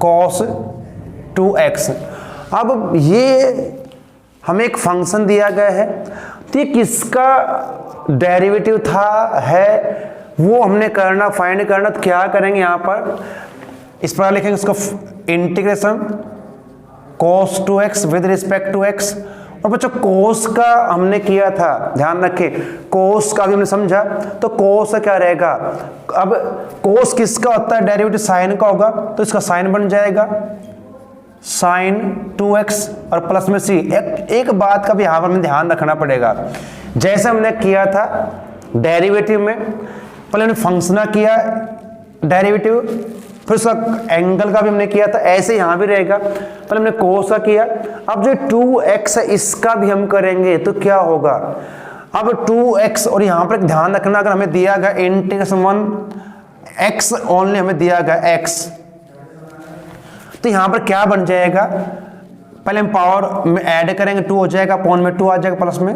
S1: cos 2x। अब ये हमें एक फंक्शन दिया गया है, तो ये किसका डेरिवेटिव था है वो हमने करना, फाइंड करना। तो क्या करेंगे यहाँ पर, इस प्रकार लिखेंगे इसको integration cos 2x with respect to x। और बच्चों cos का हमने किया था, ध्यान रखें cos का भी हमने समझा, तो cos का क्या रहेगा, अब cos किसका होता है, डेरिवेटिव साइन का होगा, तो इसका साइन बन जाएगा sin 2x और प्लस में c। एक बात का भी यहाँ पर हमें ध्यान रखना पड़ेगा, जैसे हमने किया था डेरिवेटिव में, पहले हमने फंक्शन किया डेरिवेटिव, फिर उसका एंगल का भी हमने किया था, ऐसे यहां भी रहेगा। पहले हमने कोस का किया, अब जो 2x है इसका भी हम करेंगे, तो क्या होगा, अब 2x और यहां पर ध्यान रखना, अगर हमें दिया गया इंटीग्रेशन 1x ओनली हमें दिया गया x, तो यहां पर क्या बन जाएगा, पहले हम पावर में ऐड करेंगे, 2 हो जाएगा, अपॉन में 2 आ जाएगा, प्लस में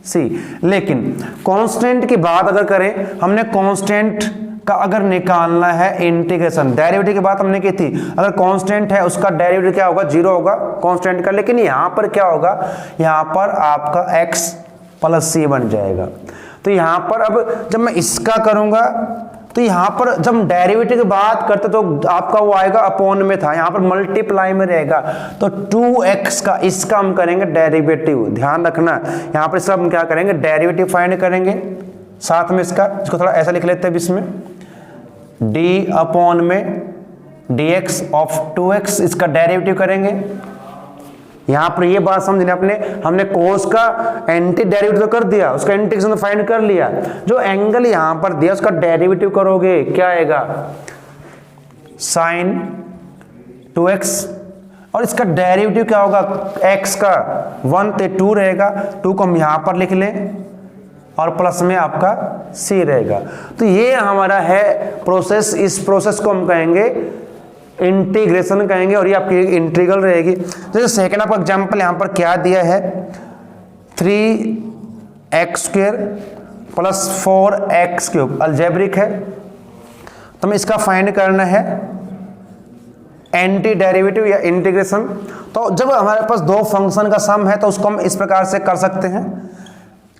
S1: c। लेकिन कांस्टेंट की बात अगर करें, हमने कांस्टेंट का अगर निकालना है इंटीग्रेशन, डेरिवेटिव की बात हमने की थी, अगर कांस्टेंट है उसका डेरिवेटिव क्या होगा, 0 होगा कांस्टेंट का। लेकिन यहां पर क्या होगा, यहां पर आपका x प्लस c बन जाएगा। तो यहां पर अब जब मैं इसका करूंगा, तो यहां पर जब हम डेरिवेटिव की बात करते तो आपका वो आएगा अपॉन में था, यहां पर मल्टीप्लाई में रहेगा, तो 2x का इसका हम करेंगे डेरिवेटिव। ध्यान रखना यहां पर इसका हम क्या करेंगे, डेरिवेटिव फाइंड करेंगे, साथ में इसको थोड़ा ऐसा लिख लेते हैं इसमें, d अपॉन में dx ऑफ 2x, इसका डेरिवेटिव करेंगे। यहां पर ये बात समझने अपने, हमने कोस का एंटी डेरिवेटिव तो कर दिया, उसका इंटीग्रेशन तो फाइंड कर लिया, जो एंगल यहां पर दिया उसका डेरिवेटिव करोगे, क्या आएगा sin 2x, और इसका डेरिवेटिव क्या होगा, x का 1 से 2 रहेगा, 2 को हम यहां पर लिख लें और प्लस में आपका c रहेगा। तो ये हमारा है प्रोसेस, इस प्रोसेस को हम कहेंगे इंटीग्रेशन कहेंगे, और ये आपकी इंटीग्रल रहेगी। जैसे सेकंड आपका एग्जांपल यहाँ पर क्या दिया है, 3x² प्लस 4x³ अलजेब्रिक है। तो हमें इसका फाइंड करना है एंटी डेरिवेटिव या इंटीग्रेशन। तो जब हमारे पास दो फंक्शन का सम है तो उसको हम इस प्रकार से कर सकते हैं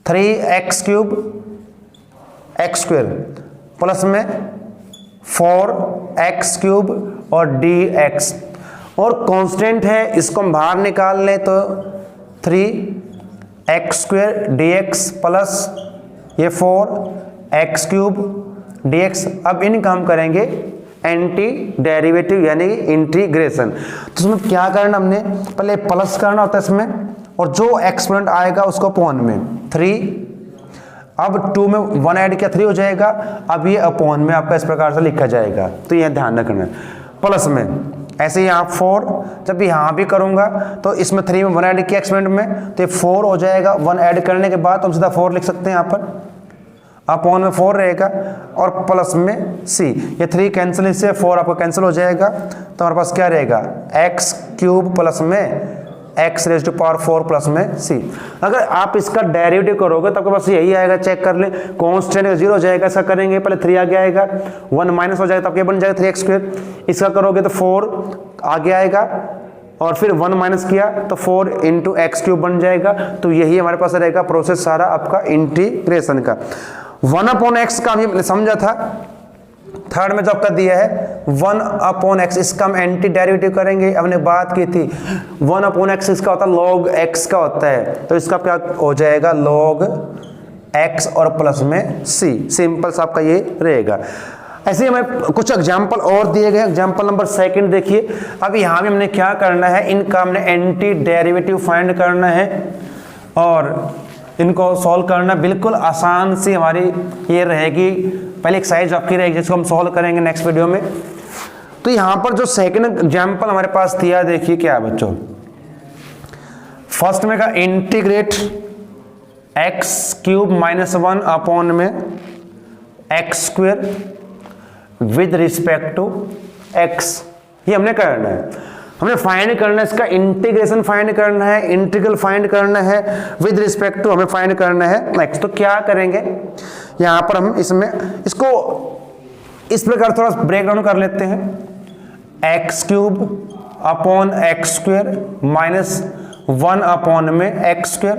S1: 3x³ x² प्लस में 4x³ और dx, और कांस्टेंट है इसको हम बाहर निकाल लें तो 3x² dx प्लस ये 4x³ dx। अब इनका हम करेंगे एंटी डेरिवेटिव यानी इंटीग्रेशन। तो इसमें क्या करना, हमने पहले प्लस करना होता है इसमें, और जो एक्सपोनेंट आएगा उसको अपॉन में 3, अब 2 में 1 ऐड किया 3 हो जाएगा, अब ये अपॉन में आपका इस प्रकार से लिखा जाएगा। तो ये ध्यान रखना है प्लस में, ऐसे यहाँ 4, जब यहाँ भी करूँगा तो इसमें 3 में 1 ऐड किया एक्सपोनेंट में तो ये 4 हो जाएगा। 1 ऐड करने के बाद हम सीधा 4 लिख सकते हैं, यहाँ पर अपॉन में 4 रहेगा और प्लस में c, ये 3 कैंसिल, इससे 4 आपको कैंसिल हो जाएगा। तो हमारे पास क्या रहेगा x³ प्लस में x⁴ प्लस में c। अगर आप इसका डेरिवेटिव करोगे तो आपके पास यही आएगा, चेक कर लें, कांस्टेंट 0 हो जाएगा, ऐसा करेंगे पहले 3 आगे आएगा, 1 माइनस हो जाएगा तो आपके बन जाएगा 3x²। इसका करोगे तो 4 आगे आएगा और फिर 1 माइनस किया तो 4 × x³ बन जाएगा। तो यही हमारे पास रहेगा प्रोसेस सारा आपका इंटीग्रेशन का। 1/x का हमने समझा था, थर्ड में जो आपका दिया है 1/x, इसका हम एंटी डेरिवेटिव करेंगे। हमने बात की थी 1/x इसका होता है log x का होता है, तो इसका क्या हो जाएगा log x और प्लस में c। सिंपल सा आपका ये रहेगा। ऐसे ही हमें कुछ एग्जाम्पल और दिए गए। एग्जाम्पल नंबर 2 देखिए। अब यहाँ भी हमने क्या करना है, इनका हमने एंटी डेरिवेटिव फाइंड करना है और इनको सॉल्व करना बिल्कुल आसान सी हमारी ये रहेगी। पहले एक्सरसाइज आपकी रहेगी जिसको हम सॉल्व करेंगे नेक्स्ट वीडियो में। तो यहाँ पर जो सेकंड एग्जाम्पल हमारे पास दिया, देखिए क्या है बच्चों। फर्स्ट में का इंटीग्रेट x³ - 1 अपॉन में x² with respect to x, ये हमने करना है। हमने फाइंड करना है इसका इंटीग्रेशन फाइंड करना है, इंटीग्रल फाइंड करना है, विद रिस्पेक्ट टू हमें फाइंड करना है x। तो क्या करेंगे, यहाँ पर हम इसमें इसको इस प्रकार थोड़ा ब्रेक डाउन कर लेते हैं। x³ upon x² minus 1 upon में x²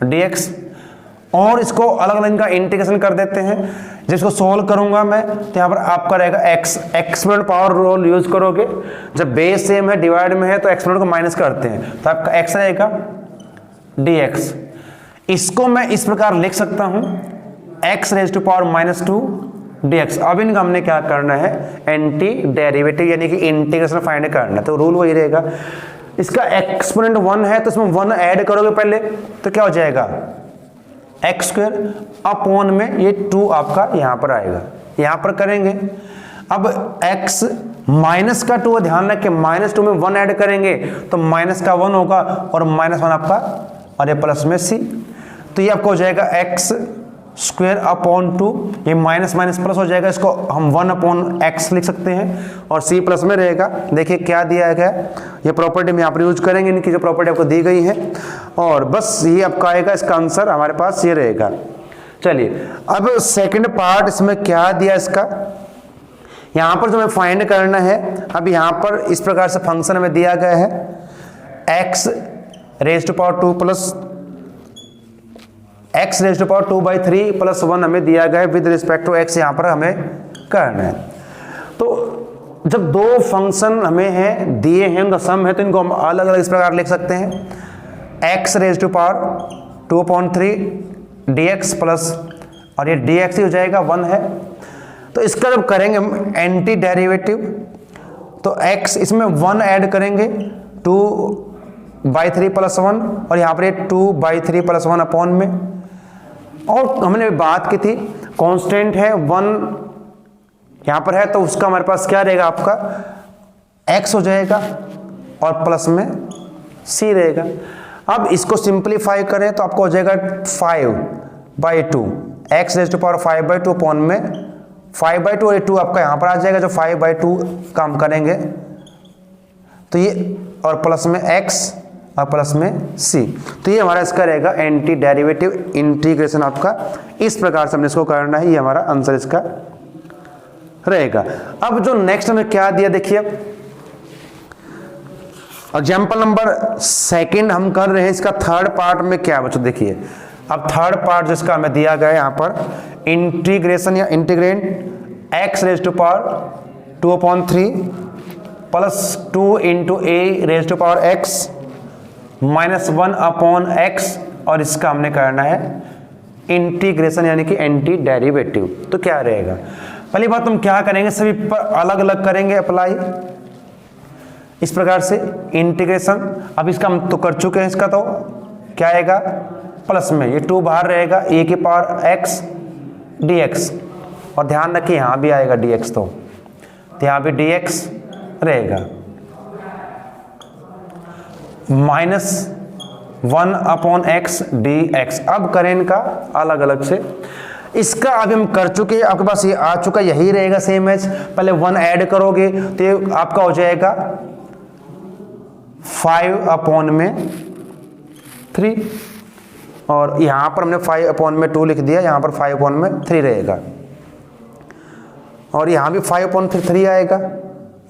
S1: dx, और इसको अलग अलग इनका इंटीग्रेशन कर देते हैं। जिसको सोल्व करूंगा मैं तो यहाँ पर आपका रहेगा x, exponent power rule use करोगे, जब बेस सेम है डिवाइड में है तो एक्सपोनेंट को माइनस करते हैं, तो आपका x रहेगा dx। इसको मैं इस प्रकार लिख सकता हूं x⁻⁻2 dx। अब इनका हमने क्या करना है, एंटी डेरिवेटिव यानी कि इंटीग्रेशन फाइंड करना है। तो रूल वही रहेगा, इसका एक्सपोनेंट 1 है तो इसमें 1 ऐड करोगे पहले तो क्या हो जाएगा x² अपॉन में ये 2 आपका यहां पर आएगा, यहां पर करेंगे। अब x माइनस का 2, ध्यान रखें -2 में 1 ऐड करेंगे तो माइनस का 1 होगा और -1 आपका और ये प्लस में c। तो ये आपको हो जाएगा x² अपॉन 2, ये माइनस माइनस प्लस हो जाएगा, इसको हम 1/x लिख सकते हैं और c प्लस में रहेगा। देखिए क्या दिया गया, ये प्रॉपर्टी हम यहाँ पर यूज करेंगे, इनकी जो प्रॉपर्टी आपको दी गई है, और बस ये आपका आएगा, इसका आंसर हमारे पास ये रहेगा। चलिए अब सेकंड पार्ट इसमें क्या दिया, इसका यहाँ पर जो हमें फाइंड करना है। अब यहाँ पर इस प्रकार से फंक्शन हमें दिया गया है x⁻² प्लस x⁻2/3 प्लस 1 हमें दिया गया है विद रिस्पेक्ट टू x, यहाँ पर हमें करना है। तो जब दो फंक्शन हमें हैं दिए हैं, उनका सम है, तो इनको हम अलग अलग इस प्रकार लिख सकते हैं x⁻2/3 dx प्लस, और ये dx ही हो जाएगा 1 है। तो इसका जब करेंगे हम एंटी डेरिवेटिव तो x इसमें 1 ऐड करेंगे 2/3 प्लस 1, और यहाँ पर 2/3 प्लस 1 अपॉन में, और हमने बात की थी कांस्टेंट है 1 यहाँ पर है तो उसका हमारे पास क्या रहेगा, आपका x हो जाएगा और प्लस में c रहेगा। अब इसको सिंपलीफाई करें तो आपको हो जाएगा 5/2 x⁻5/2 अपॉन में 5/2, और 2 आपका यहाँ पर आ जाएगा, जो 5/2 काम करेंगे तो ये, और प्लस में x और प्लस में c। तो ये हमारा इसका रहेगा एंटी डेरिवेटिव इंटीग्रेशन आपका। इस प्रकार से हमने इसको करना है, ये हमारा आंसर इसका रहेगा। अब जो नेक्स्ट हमें क्या दिया देखिए, एग्जाम्पल नंबर सेकंड हम कर रहे हैं, इसका थर्ड पार्ट में क्या बच्चों देखिए। अब थर्ड पार्ट जिसका हमें दिया गया है यहाँ पर इंटीग्रेशन या integrand x raise to power 2/3 plus 2 into a raise to power x minus 1/x, और इसका हमने करना है इंटीग्रेशन यानी कि एंटी डेरिवेटिव। तो क्या रहेगा, पहली बात हम क्या करेंगे, सभी पर अलग अलग करेंगे अप्लाई इस प्रकार से इंटीग्रेशन। अब इसका हम तो कर चुके हैं, इसका तो क्या आएगा प्लस में, ये 2 बाहर रहेगा, ए की पावर x dx, और ध्यान रखिए यहाँ भी आएगा dx, तो यहाँ भी dx रहेगा, माइनस 1/x dx। अब करें इनका अलग अलग से, इसका अभी हम कर चुके हैं, आपके पास ये आ चुका, यही रहेगा सेम एज, पहले 1 ऐड करोगे तो ये आपका हो जाएगा 5/3, और यहां पर हमने 5/2 लिख दिया, यहां पर 5/3 रहेगा, और यहां भी 5/3 आएगा,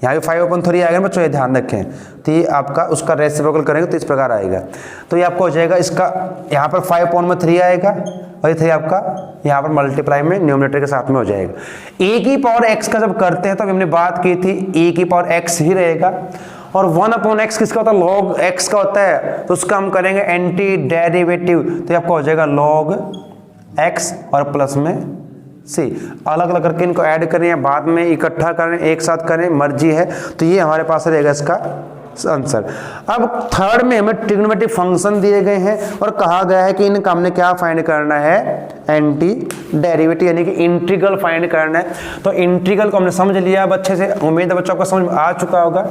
S1: यहाँ भी 5/3 आएगा बच्चों, ये ध्यान रखें। तो ये आपका उसका रेसिप्रोकल करेंगे तो इस प्रकार आएगा, तो ये आपको हो जाएगा इसका यहाँ पर 5/3 आएगा, और ये 3 आपका यहाँ पर मल्टीप्लाई में न्यूमरेटर के साथ में हो जाएगा। ए की पावर एक्स का जब करते हैं तो हमने बात की थी ए की पावर एक्स ही रहेगा, और 1/x किसका होता है, लॉग एक्स का होता है, तो उसका हम करेंगे एंटी डेरिवेटिव, तो आपका हो जाएगा लॉग एक्स और प्लस में सी। अलग अलग करके इनको ऐड करें या बाद में इकट्ठा करें, एक साथ करें, मर्जी है, तो ये हमारे पास रहेगा इसका आंसर। अब थर्ड में हमें ट्रिग्नोमेट्रिक फंक्शन दिए गए हैं और कहा गया है कि इनका हमने क्या फाइंड करना है, एंटी डेरिवेटिव यानी कि इंटीग्रल फाइंड करना है। तो इंटीग्रल को हमने समझ लिया अब अच्छे से, उम्मीद है बच्चों को समझ में आ चुका होगा,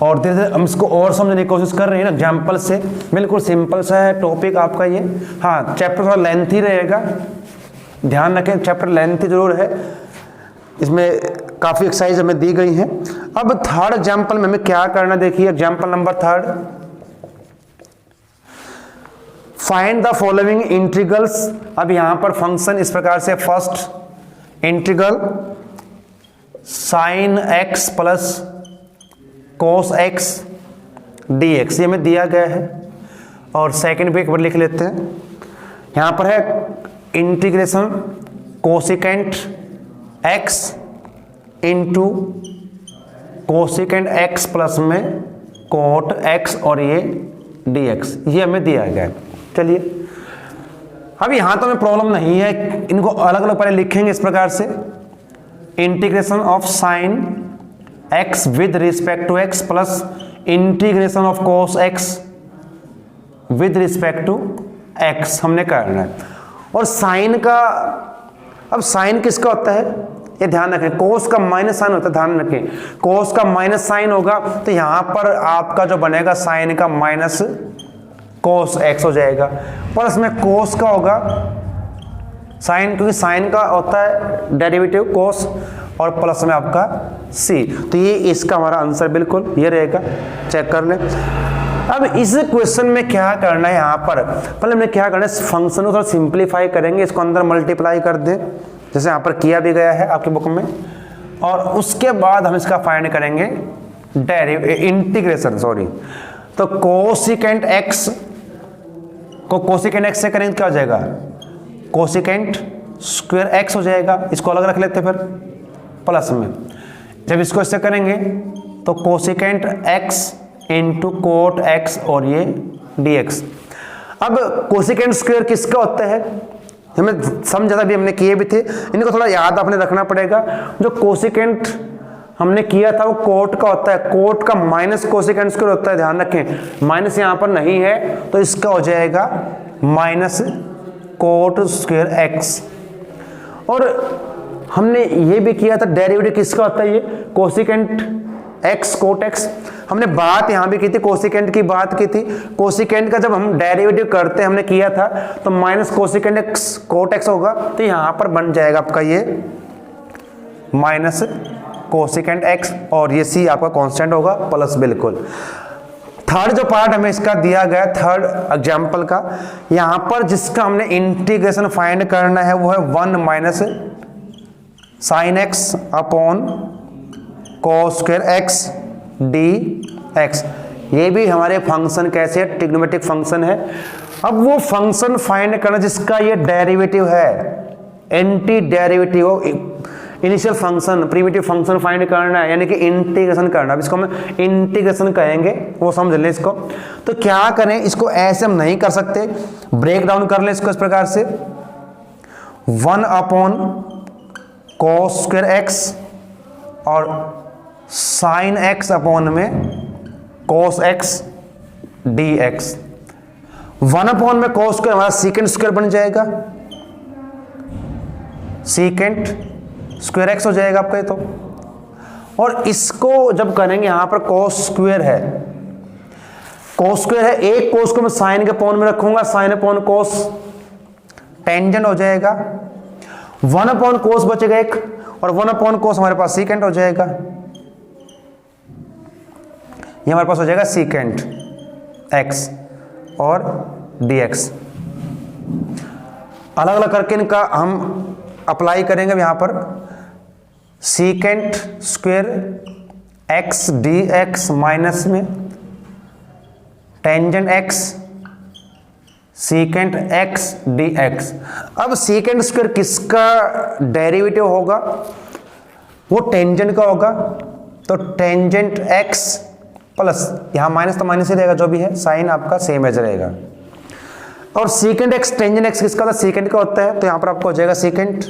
S1: और धीरे धीरे हम इसको और समझने की कोशिश कर रहे हैं ना एग्जाम्पल से। बिल्कुल सिंपल सा है टॉपिक आपका ये, हाँ चैप्टर थोड़ा लेंथी रहेगा, ध्यान रखें चैप्टर लेंथी जरूर है, इसमें काफी एक्सरसाइज हमें दी गई हैं। अब थर्ड एग्जाम्पल में हमें क्या करना देखिए, example number third, find the following integrals. अब यहां पर फंक्शन इस प्रकार से, first integral sine x plus cos x dx, ये हमें दिया गया है, और सेकंड भी एक बार लिख लेते हैं, यहां पर है integration cosecant x into cosecant x plus में कोट x, और ये dx, ये हमें दिया गया है। चलिए अब यहां तो हमें प्रॉब्लम नहीं है, इनको अलग अलग पहले लिखेंगे इस प्रकार से, integration of sine x with respect to x plus integration of cos x with respect to x हमने करना है। और साइन का, अब साइन किसका होता है ये ध्यान रखें, कोस का माइनस साइन होता है, ध्यान रखें कोस का माइनस साइन होगा, तो यहां पर आपका जो बनेगा साइन का माइनस कोस x हो जाएगा, प्लस में कोस का होगा साइन, क्योंकि साइन का होता है डेरिवेटिव कोस, और प्लस में आपका c, तो ये इसका हमारा आंसर बिल्कुल ये रहेगा, चेक कर लें। अब इस क्वेश्चन में क्या करना है, यहाँ पर पहले हमने क्या करना है, फंक्शन को थोड़ा सिंप्लीफाई करेंगे, इसको अंदर मल्टीप्लाई कर दें जैसे यहाँ पर किया भी गया है आपकी बुक में, और उसके बाद हम इसका फाइंड करेंगे इंटीग्रेशन, सॉरी, तो कोसिकेंट x को कोसिकेंट x से करेंगे क्या हो जाएगा, कोसिकेंट स्क्वायर x हो जाएगा, इसको अलग रख लेते फिर प्लस में, जब इसको इससे करेंगे तो cosecant x into coat x और ये dx। अब कोसिकेंट स्क्वायर किसका होता है, हमें समझा था, भी हमने किए भी थे, इनको थोड़ा याद आपने रखना पड़ेगा। जो कोसिकेंट हमने किया था वो कोट का होता है, कोट का माइनस कोसिकेंट स्क्वायर होता है, ध्यान रखें माइनस यहाँ पर नहीं है, तो इसका हो जाएगा माइनस कोट स्क्वायर x। और हमने ये भी किया था डेरिवेटिव किसका होता है, ये कोसिकेंट x कोट x, हमने बात यहां भी की थी, कोसिकेंट की बात की थी, कोसिकेंट का जब हम डेरिवेटिव करते हमने किया था तो minus cosecant x cot x होगा, तो यहां पर बन जाएगा आपका ये माइनस कोसिकेंट x, और ये c आपका कांस्टेंट होगा प्लस, बिल्कुल। थर्ड जो पार्ट हमें इसका दिया गया थर्ड एग्जांपल का, यहां पर जिसका हमने इंटीग्रेशन फाइंड करना है वो है 1 minus sine x upon cos square x d x. ये भी हमारे फंक्शन कैसे है, ट्रिग्नोमेट्रिक फंक्शन है। अब वो फंक्शन फाइंड करना जिसका ये डेरिवेटिव है, एंटी डेरिवेटिव हो, initial function primitive function find करना है, यानी कि इंटीग्रेशन करना। अब इसको हम इंटीग्रेशन कहेंगे, वो समझ लें इसको। तो क्या करें, इसको ऐसे हम नहीं कर सकते, ब्रेक डाउन कर लें इसको इस प्रकार से, 1 अपॉन कॉस स्क्वायर एक्स और साइन एक्स अपॉन में cos x d x. 1 upon में कॉस स्क्वायर हमारा सीकेंट स्क्वायर बन जाएगा, सीकेंट स्क्वायर एक्स हो जाएगा आपका ये तो। और इसको जब करेंगे, यहां पर कॉस स्क्वायर है, कॉस स्क्वायर है, एक कॉस को मैं साइन के अपॉन में रखूंगा, साइन अपॉन कॉस टेंजेंट हो जाएगा, 1 अपॉन कॉस बचेगा एक, और 1 अपॉन कॉस हमारे पास सीकेंट हो जाएगा। ये हमारे पास हो जाएगा सीकेंट एक्स और डी एक्स। अलग अलग करके इनका हम अप्लाई करेंगे। यहां पर secant square x d x minus में tangent x secant x d x. अब सीकेंट स्क्वायर किसका डेरिवेटिव होगा, वो टेंजेंट का होगा, तो टेंजेंट एक्स प्लस, यहां माइनस तो माइनस ही रहेगा, जो भी है साइन आपका सेम एज रहेगा। और सीकेंट एक्स टेंजेंट एक्स किसका होता है, सीकेंट का होता है, तो यहां पर आपको हो जाएगा सीकेंट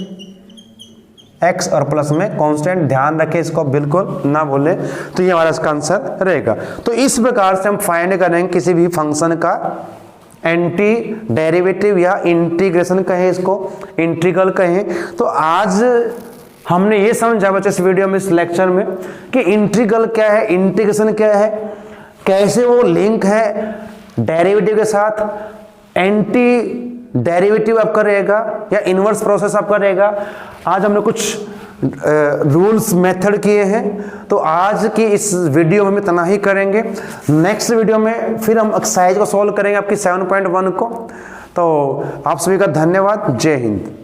S1: एक्स और प्लस में कांस्टेंट। ध्यान रखें, इसको बिल्कुल ना भूलें, तो ये हमारा इसका आंसर रहेगा। तो इस प्रकार से हम फाइंड करेंगे किसी भी फंक्शन का एंटी डेरिवेटिव या इंटीग्रेशन कहें, इसको इंटीग्रल कहें। तो आज हमने ये समझा बच्चे इस वीडियो में, इस लेक्चर में, कि इंटीग्रल क्या है, इंटीग्रेशन क्या है, कैसे वो लिंक है डेरिवेटिव के साथ, एंटी डेरिवेटिव आपका रहेगा या इनवर्स प्रोसेस आपका रहेगा। आज हमने कुछ रूल्स मेथड किए हैं। तो आज की इस वीडियो में हम इतना ही करेंगे। नेक्स्ट वीडियो में फिर हम एक्सरसाइज को सॉल्व करेंगे आपकी 7.1 को। तो आप सभी का धन्यवाद। जय हिंद।